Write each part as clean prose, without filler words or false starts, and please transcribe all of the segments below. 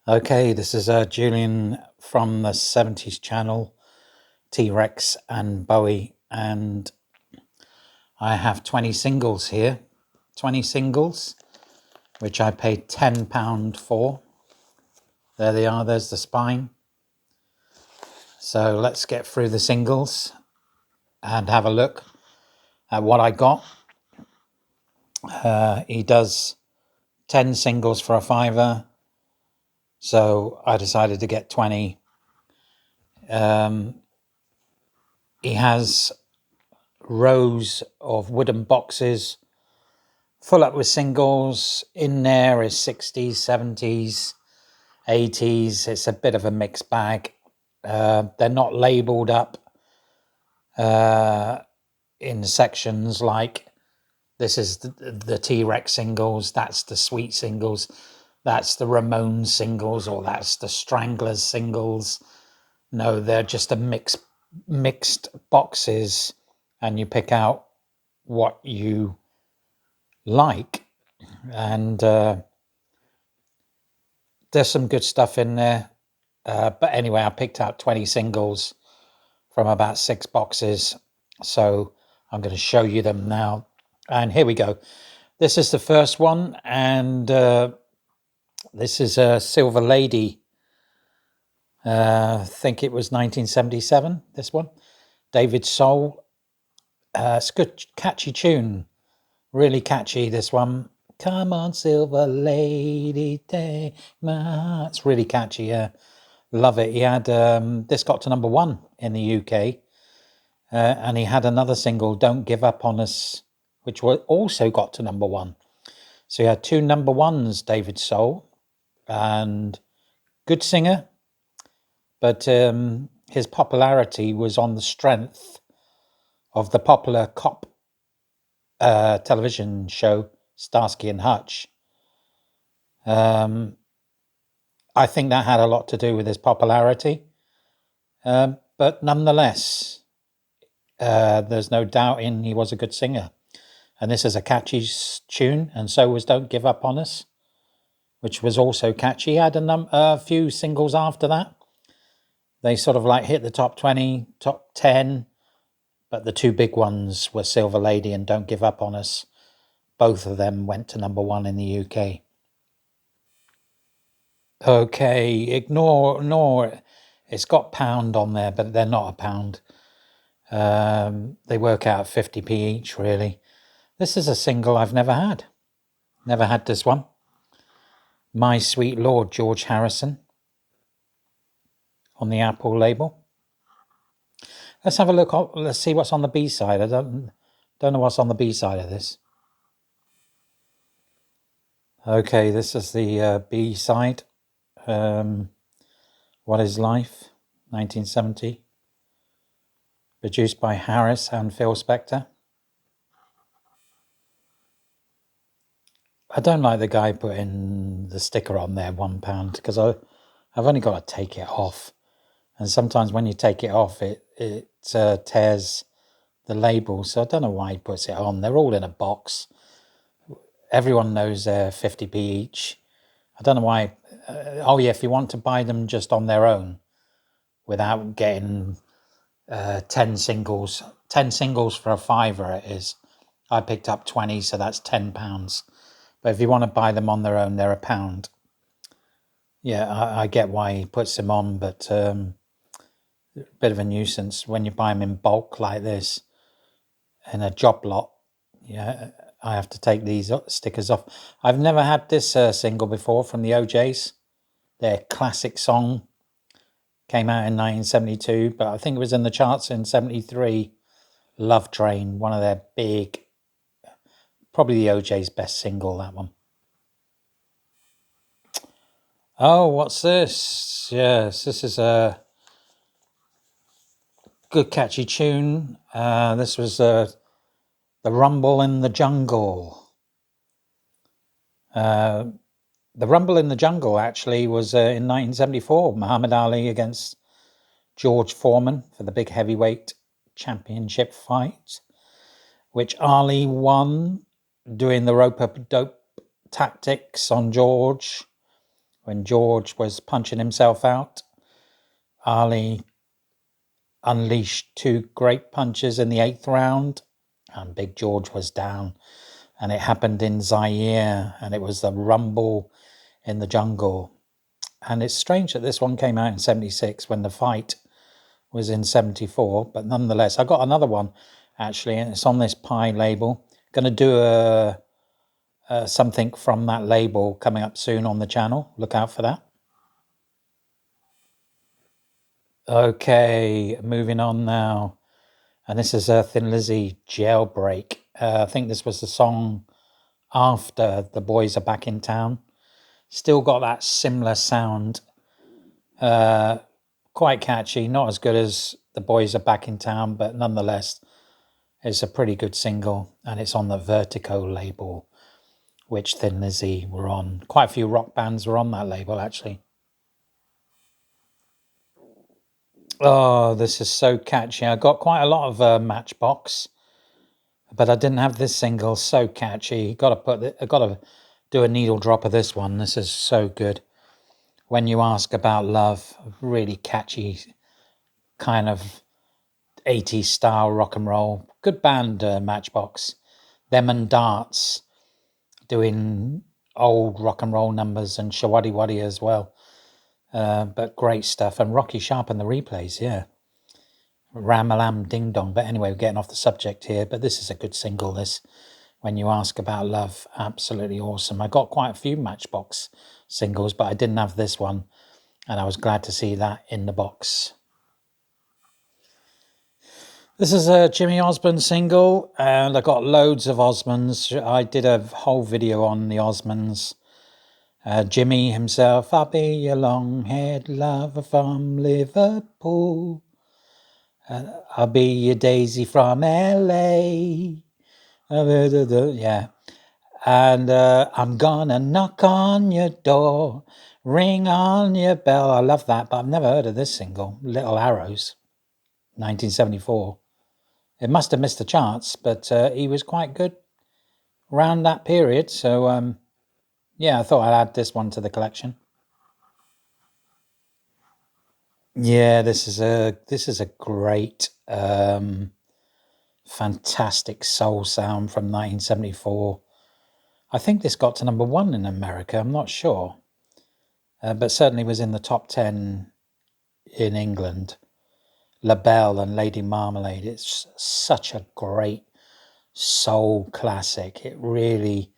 Okay, this is Julian from the 70s channel, T-Rex and Bowie, and I have 20 singles here. 20 singles, which I paid £10 for. There they are, there's the spine. So let's get through the singles and have a look at what I got. He does 10 singles for a fiver, so I decided to get 20. He has rows of wooden boxes full up with singles. In there is 60s, 70s, 80s. It's a bit of a mixed bag. They're not labelled up in sections like this is the T-Rex singles, that's the Sweet singles, that's the Ramones singles, or that's the Stranglers singles. No, they're just a mixed boxes, and you pick out what you like. And there's some good stuff in there. But anyway, I picked out 20 singles from about 6 boxes. So I'm going to show you them now. And here we go. This is the first one. And this is a Silver Lady. I think it was 1977, this one. David Soul. It's a good, catchy tune. Really catchy, this one. Come on, Silver Lady, take my... It's really catchy, yeah. Love it. He had this got to number 1 in the UK, and he had another single, Don't Give Up on Us, which also got to number 1. So he had 2 number 1s, David Soul, and good singer, but his popularity was on the strength of the popular cop television show Starsky and Hutch. I think that had a lot to do with his popularity, but nonetheless, there's no doubting he was a good singer. And this is a catchy tune, and so was Don't Give Up on Us, which was also catchy. He had a few singles after that. They sort of like hit the top 20, top 10, but the 2 big ones were Silver Lady and Don't Give Up on Us. Both of them went to number 1 in the UK. Okay, ignore it. It's got pound on there, but they're not a pound. They work out 50p each, really. This is a single I've never had. Never had this one. My Sweet Lord, George Harrison, on the Apple label. Let's have a look. Let's see what's on the B-side. I don't know what's on the B-side of this. Okay, this is the B-side. What is Life, 1970. Produced by Harris and Phil Spector. I don't like the guy putting the sticker on there, £1, because I've only got to take it off. And sometimes when you take it off, it tears the label. So I don't know why he puts it on. They're all in a box. Everyone knows they're 50p each. I don't know why. Oh yeah, if you want to buy them just on their own, without getting 10 singles for a fiver it is. I picked up 20, so that's £10. But if you want to buy them on their own, they're £1. Yeah, I get why he puts them on, but a bit of a nuisance when you buy them in bulk like this in a job lot. Yeah, I have to take these stickers off. I've never had this single before from the OJs. Their classic song came out in 1972, but I think it was in the charts in 73. Love Train, one of their big, probably the OJ's best single, that one. Oh, what's this? Yes, this is a good catchy tune. This was The Rumble in the Jungle. The Rumble in the Jungle actually was in 1974. Muhammad Ali against George Foreman for the big heavyweight championship fight, which Ali won doing the rope-a-dope tactics on George, when George was punching himself out. Ali unleashed 2 great punches in the 8th round, and Big George was down. And it happened in Zaire, and it was the Rumble in the Jungle. And it's strange that this one came out in 76 when the fight was in 74, but nonetheless, I got another one actually, and it's on this Pie label. Going to do something from that label coming up soon on the channel. Look out for that. Okay, moving on now. And this is Thin Lizzy, Jailbreak. I think this was the song after The Boys Are Back in Town. Still got that similar sound. Quite catchy, not as good as The Boys Are Back in Town, but nonetheless, it's a pretty good single, and it's on the Vertigo label, which Thin Lizzy were on. Quite a few rock bands were on that label, actually. Oh, this is so catchy. I got quite a lot of Matchbox, but I didn't have this single. So catchy. I got to do a needle drop of this one. This is so good. When You Ask About Love, really catchy, kind of 80s style rock and roll. Good band, Matchbox. Them and Darts doing old rock and roll numbers, and Shawaddy Waddy as well. But great stuff. And Rocky Sharp and the Replays, yeah. Ram-a-lam ding dong. But anyway, we're getting off the subject here. But this is a good single, this. When You Ask About Love, absolutely awesome. I got quite a few Matchbox singles, but I didn't have this one. And I was glad to see that in the box. This is a Jimmy Osmond single, and I got loads of Osmonds. I did a whole video on the Osmonds. Jimmy himself, I'll be your long-haired lover from Liverpool. I'll be your Daisy from LA. Yeah. And I'm gonna knock on your door, ring on your bell. I love that, but I've never heard of this single, Little Arrows, 1974. It must have missed the charts, but he was quite good around that period. So, yeah, I thought I'd add this one to the collection. Yeah, this is a great, fantastic soul sound from 1974. I think this got to #1 in America. I'm not sure, but certainly was in the top 10 in England. La Belle and Lady Marmalade. It's such a great soul classic. It really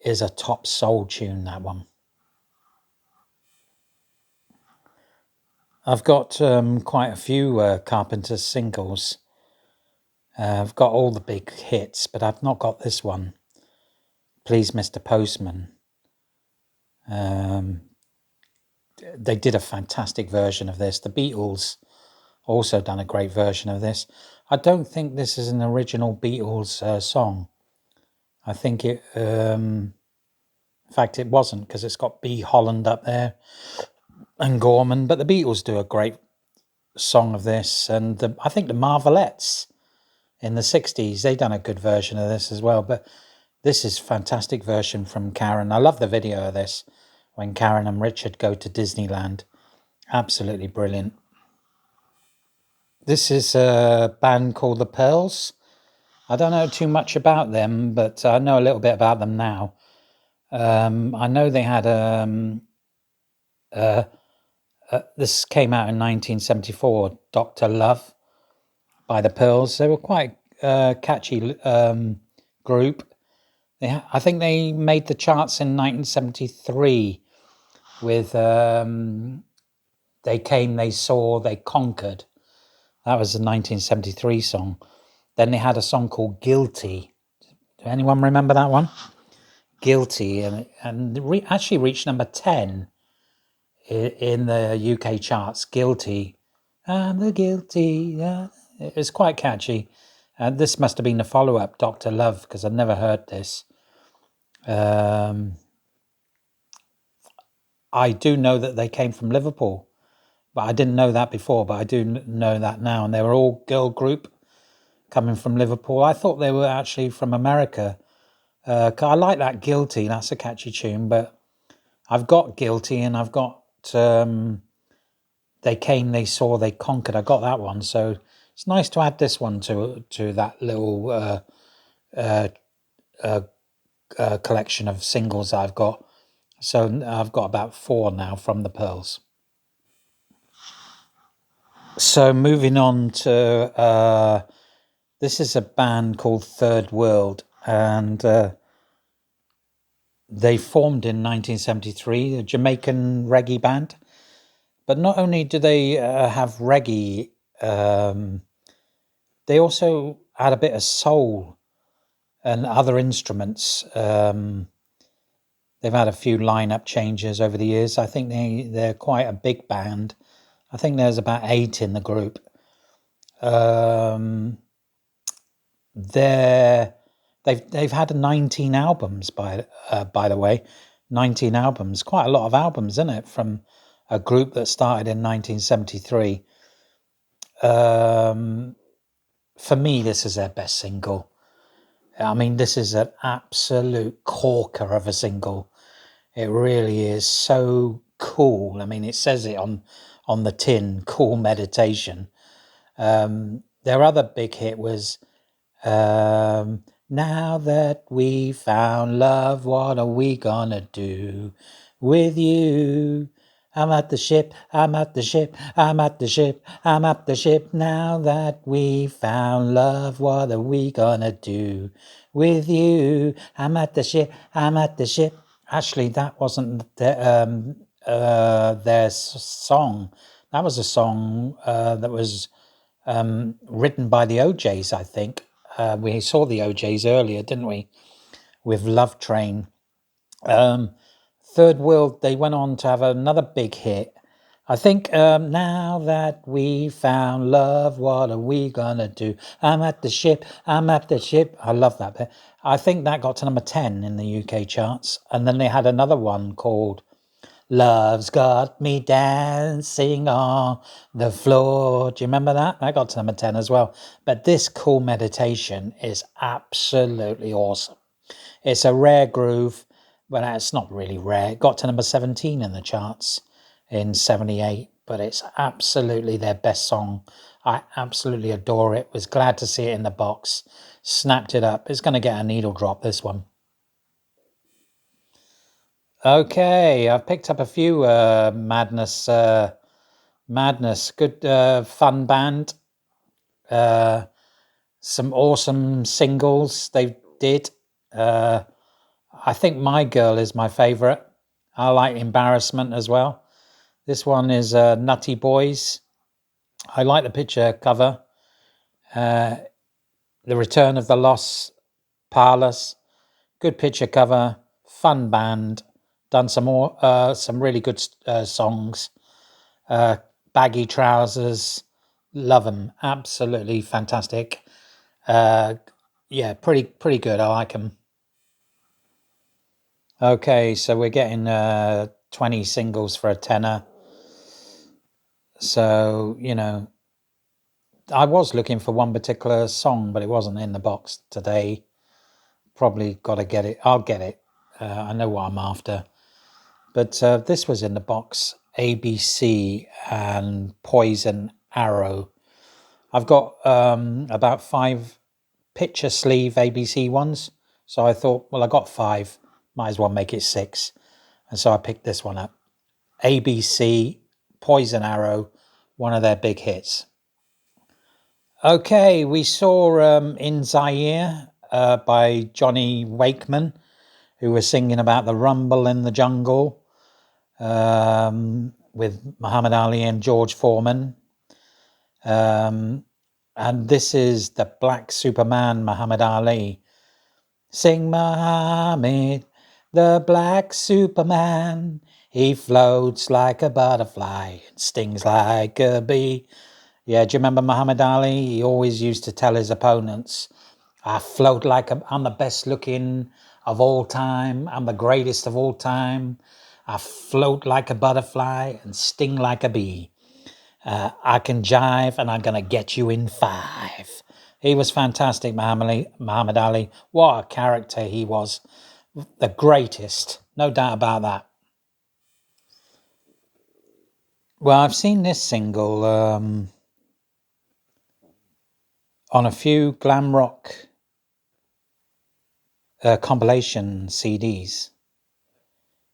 is a top soul tune, that one. I've got quite a few Carpenter singles. I've got all the big hits, but I've not got this one. Please, Mr. Postman. They did a fantastic version of this. The Beatles also done a great version of this. I don't think this is an original Beatles song. I think it, in fact, it wasn't, because it's got B. Holland up there and Gorman, but the Beatles do a great song of this. And I think the Marvelettes in the 60s, they done a good version of this as well. But this is a fantastic version from Karen. I love the video of this when Karen and Richard go to Disneyland. Absolutely brilliant. This is a band called The Pearls. I don't know too much about them, but I know a little bit about them now. I know they had this came out in 1974, Dr. Love by The Pearls. They were quite catchy group. I think they made the charts in 1973 with They Came, They Saw, They Conquered. That was a 1973 song. Then they had a song called Guilty. Do anyone remember that one? Guilty, and actually reached #10 in the UK charts. Guilty, I'm the guilty. It's quite catchy. This must have been the follow-up, Dr. Love, because I've never heard this. I do know that they came from Liverpool, but I didn't know that before, but I do know that now. And they were all girl group coming from Liverpool. I thought they were actually from America. I like that Guilty. That's a catchy tune, but I've got Guilty, and I've got They Came, They Saw, They Conquered. I got that one, so it's nice to add this one to that little collection of singles that I've got. So I've got about 4 now from the Pearls. So moving on to this is a band called Third World, and they formed in 1973, a Jamaican reggae band. But not only do they have reggae, they also had a bit of soul and other instruments. They've had a few lineup changes over the years. I think they're quite a big band. I think there's about 8 in the group. They've had 19 albums by the way, 19 albums, quite a lot of albums, isn't it, from a group that started in 1973. For me, this is their best single. I mean, this is an absolute corker of a single. It really is so cool. I mean, it says it on the tin, Cool Meditation. Their other big hit was Now That We Found Love, What Are We Gonna Do With You? I'm at the ship, I'm at the ship, I'm at the ship, I'm at the ship. Now that we found love, what are we gonna do with you? I'm at the ship, I'm at the ship. Actually, that wasn't their song. That was a song that was written by the OJs, I think. We saw the OJs earlier, didn't we? With Love Train. Third World, they went on to have another big hit. I think Now That We Found Love, What Are We Gonna Do? I'm at the ship, I'm at the ship. I love that bit. I think that got to number 10 in the UK charts. And then they had another one called Love's Got Me Dancing on the Floor. Do you remember that? That got to number 10 as well. But this Cool Meditation is absolutely awesome. It's a rare groove. Well, it's not really rare. It got to number 17 in the charts in 78, but it's absolutely their best song. I absolutely adore it. Was glad to see it in the box. Snapped it up. It's going to get a needle drop, this one. Okay, I've picked up a few Madness. Good fun band. Some awesome singles they did. I think My Girl is my favourite. I like Embarrassment as well. This one is Nutty Boys. I like the picture cover. The Return of the Lost Parlors. Good picture cover. Fun band. Done some really good songs. Baggy Trousers. Love them. Absolutely fantastic. Yeah, pretty good. I like them. Okay, so we're getting 20 singles for a tenner. So, I was looking for one particular song, but it wasn't in the box today. Probably got to get it. I'll get it. I know what I'm after. But this was in the box, ABC and Poison Arrow. I've got about 5 picture sleeve ABC ones. So I thought, well, I got 5. Might as well make it 6. And so I picked this one up. ABC, Poison Arrow, one of their big hits. Okay, we saw In Zaire by Johnny Wakeman, who was singing about the rumble in the jungle with Muhammad Ali and George Foreman. And this is the Black Superman, Muhammad Ali. Sing Muhammad, the Black Superman. He floats like a butterfly, stings like a bee. Yeah, do you remember Muhammad Ali? He always used to tell his opponents, I'm the best looking of all time. I'm the greatest of all time. I float like a butterfly and sting like a bee. I can jive and I'm going to get you in 5. He was fantastic, Muhammad Ali. What a character he was. The greatest. No doubt about that. Well, I've seen this single on a few glam rock compilation CDs.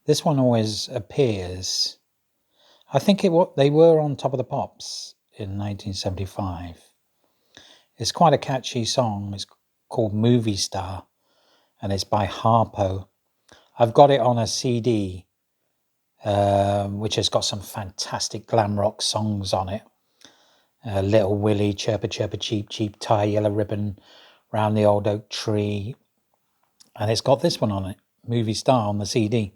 This one always appears. I think they were on Top of the Pops in 1975. It's quite a catchy song. It's called Movie Star, and it's by Harpo. I've got it on a CD, which has got some fantastic glam rock songs on it. Little Willie, Chirpa Chirpa Cheep Cheep, Tie Yellow Ribbon Round the Old Oak Tree. And it's got this one on it, Movie Star, on the CD.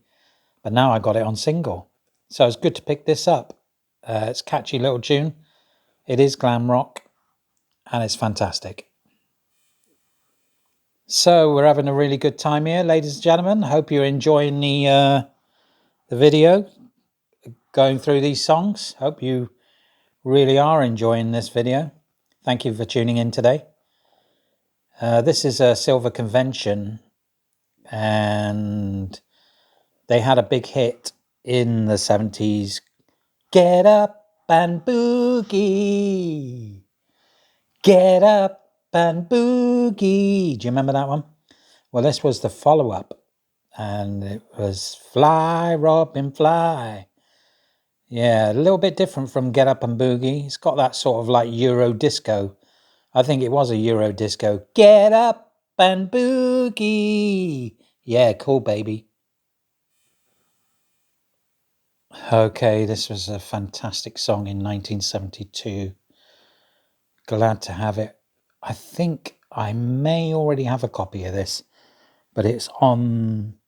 But now I got it on single. So it's good to pick this up. It's a catchy little tune. It is glam rock, and it's fantastic. So we're having a really good time here, ladies and gentlemen. Hope you're enjoying the video, going through these songs. Hope you really are enjoying this video. Thank you for tuning in today. This is a Silver Convention, and they had a big hit in the 70s. Get up and boogie. Get up and boogie. Do you remember that one? Well, this was the follow-up, and it was Fly, Robin, Fly. Yeah, a little bit different from Get Up and Boogie. It's got that sort of like Euro disco. I think it was a Euro disco. Get up and boogie. Yeah, cool, baby. Okay, this was a fantastic song in 1972. Glad to have it. I think I may already have a copy of this, but it's on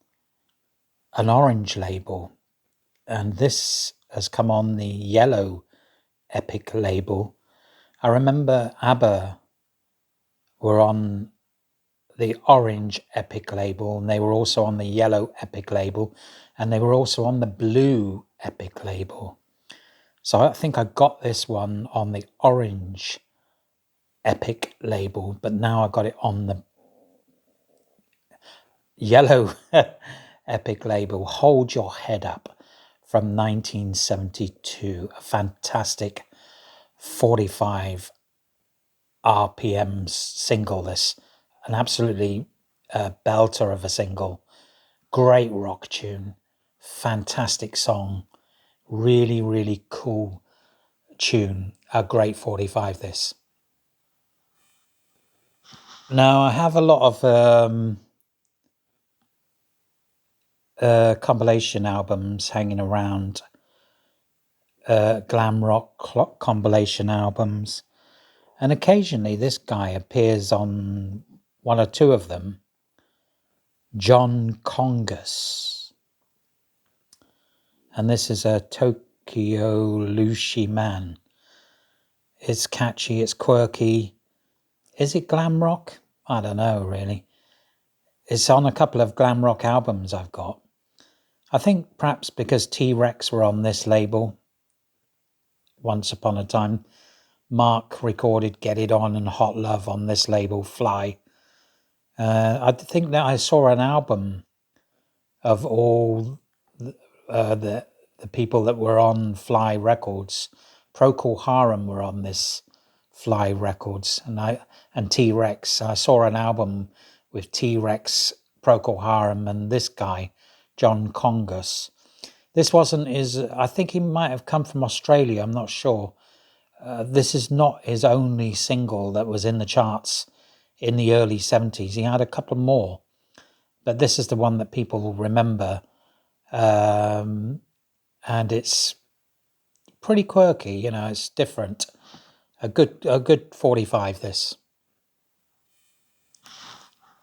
an orange label. And this has come on the yellow Epic label. I remember ABBA were on the orange Epic label, and they were also on the yellow Epic label, and they were also on the blue Epic label. So I think I got this one on the orange Epic label, but now I got it on the yellow Epic label. Hold Your Head Up from 1972. A fantastic 45 RPM single. This an absolutely belter of a single. Great rock tune, fantastic song, really, really cool tune. A great 45 this. Now I have a lot of compilation albums hanging around, glam rock compilation albums, and occasionally this guy appears on one or two of them. John Congus, and this is a Tokyo Lushi Man. It's catchy, it's quirky. Is it glam rock? I don't know, really. It's on a couple of glam rock albums I've got. I think perhaps because T-Rex were on this label once upon a time. Mark recorded Get It On and Hot Love on this label, Fly. I think that I saw an album of all the people that were on Fly Records. Procol Harum were on this Fly Records, and T-Rex. I saw an album with T-Rex, Procol Harum, and this guy, John Congus. This wasn't his. I think he might have come from Australia. I'm not sure. This is not his only single that was in the charts in the early 70s. He had a couple more, but this is the one that people will remember. And it's pretty quirky, you know, it's different. A good 45 this.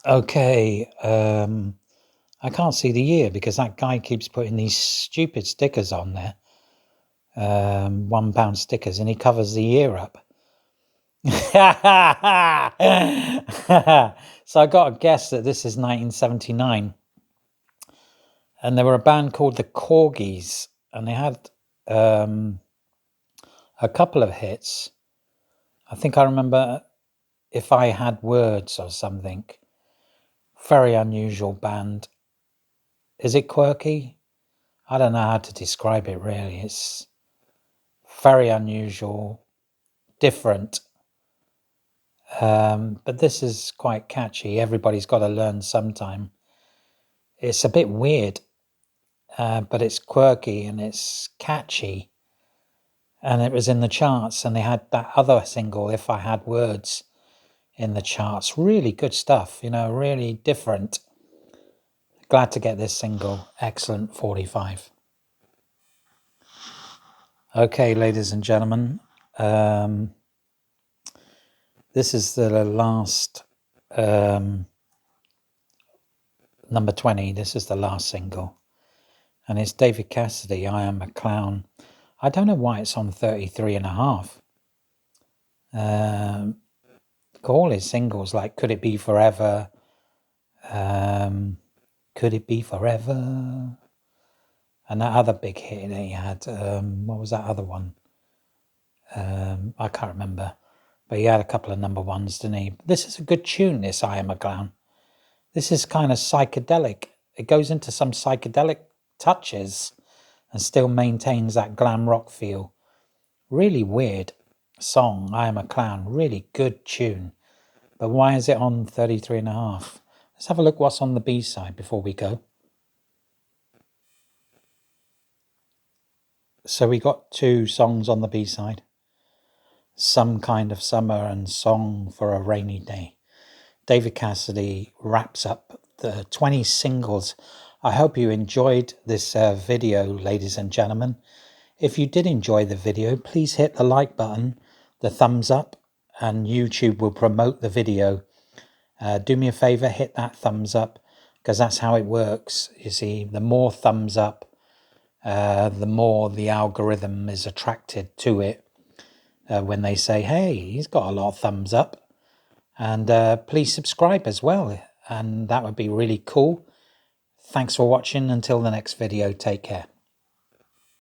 Okay, I can't see the year because that guy keeps putting these stupid stickers on there. £1 stickers, and he covers the year up. So I got to guess that this is 1979. And there were a band called the Corgis, and they had a couple of hits. I think I remember If I Had Words or something. Very unusual band. Is it quirky? I don't know how to describe it, really. It's Very unusual, different. But this is quite catchy. Everybody's got to learn sometime. It's a bit weird, but it's quirky and it's catchy. And it was in the charts, and they had that other single, If I Had Words, in the charts. Really good stuff, really different. Glad to get this single. Excellent 45. Okay, ladies and gentlemen. This is the last, number 20. This is the last single. And it's David Cassidy, I Am a Clown. I don't know why it's on 33 and a half. All his singles, like Could It Be Forever? Could It Be Forever? And that other big hit that he had, what was that other one? I can't remember. But he had a couple of number ones, didn't he? This is a good tune, this I Am a Clown. This is kind of psychedelic. It goes into some psychedelic touches and still maintains that glam rock feel. Really weird song, I Am a Clown. Really good tune. But why is it on 33 and a half? Let's have a look what's on the B-side before we go. So we got 2 songs on the B-side. Some Kind of Summer and Song for a Rainy Day. David Cassidy wraps up the 20 singles. I hope you enjoyed this video, ladies and gentlemen. If you did enjoy the video, please hit the like button, the thumbs up, and YouTube will promote the video. Do me a favor, hit that thumbs up, because that's how it works. You see, the more thumbs up, the more the algorithm is attracted to it. When they say, hey, he's got a lot of thumbs up. And please subscribe as well. And that would be really cool. Thanks for watching. Until the next video, take care.